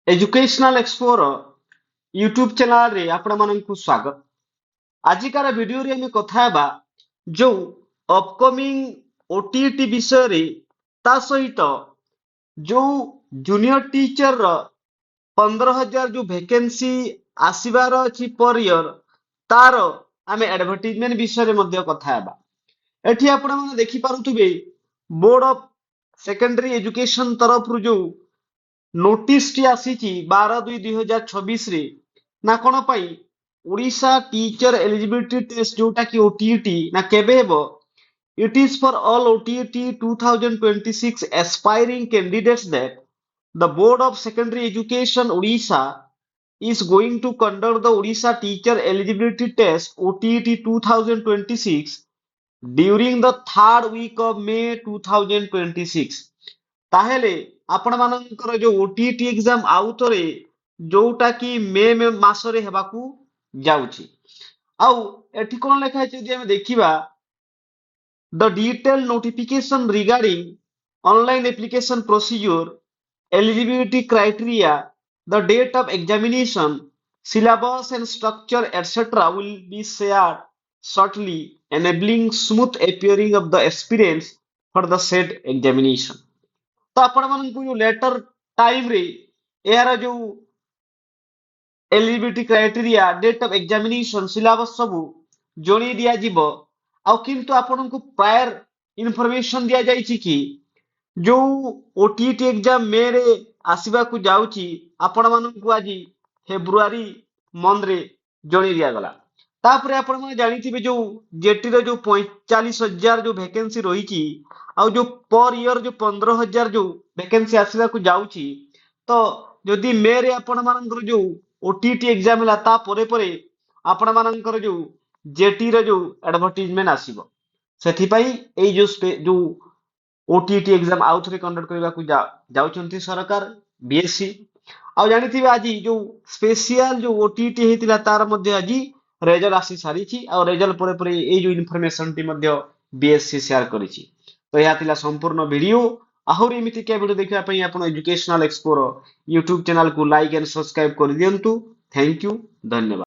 Educational explore YouTube channel रे आपण माननकु स्वागत। आजिकार वीडियो रे हम कथा हेबा जो अपकमिंग ओटीटी विषय रे ता सहित जो जूनियर टीचर रो 15,000 जो वैकेंसी आसीबार अछि पर ईयर तार आमे एडवर्टाइजमेंट विषय रे मध्य कथा हेबा। एठी आपण माने देखि पारुथुबे बोर्ड ऑफ सेकेंडरी एजुकेशन तरफ रु जो नोटिस टी आसीची 12/2/2026 रे ना कोन पाई ओडिशा टीचर एलिजिबिलिटी टेस्ट जोटा कि ओटीटी ना केबे हेबो। It is for all OTT 2026 aspiring candidates that the board of secondary education Odisha is going to conduct the Odisha teacher eligibility test OTT 2026 during the third week of May 2026। ताहेले आपण मानकर जो OTT exam आउतरे जोटा कि मे मासरे हेबाकू जाउची। आउ एठी कोन लेखा है जदि हम देखिबा the detailed notification regarding online application procedure, eligibility criteria, the date of examination, syllabus and structure etc. will be shared shortly, enabling smooth appearing of the aspirants for the said examination। तो आपण मानकु जो later time रे एहार जो eligibility criteria date of examination syllabus सब जोनी दिया जीवो। आउ किंतु आपनको प्रायर इंफॉर्मेशन दिया जायछि कि जो ओटीटी एग्जाम मे रे आसीबा को जाउची आपण मानकु आजि फेब्रुआरी मंथ रे जोनी दिया गला। तापरे आपण माने जानिथिबे जो जेटी रो जो 45,000 जो वैकेंसी रहिची आउ जो पर ईयर जो 15,000 जो वैकेंसी आसीबा को जाउची तो जदि मे रे आपण मानकर जो ओटीटी एग्जाम हला ता परे परे आपण मानकर जो जेटी रो जो एडवर्टाइजमेंट आसीबो सेथि पई एई जो ओटीटी एग्जाम आउ थरे कंडक्ट करबा को जाउचंती सरकार बीएससी। आउ जानिथिबे आजि जो स्पेशल जो ओटीटी हेतिला तार मध्ये आजि रेजल्ट आसी सारिछि और रेजल्ट परे परे ए जो इन्फॉर्मेशन टी मध्ये बीएससी शेयर करिछि। तो या थिला संपूर्ण वीडियो। आहुरी एमिति के वीडियो देखिबा पई आपण एजुकेशनल एक्सप्लोर यूट्यूब चैनल को लाइक एंड सब्सक्राइब कर दियंतु। थैंक यू, धन्यवाद।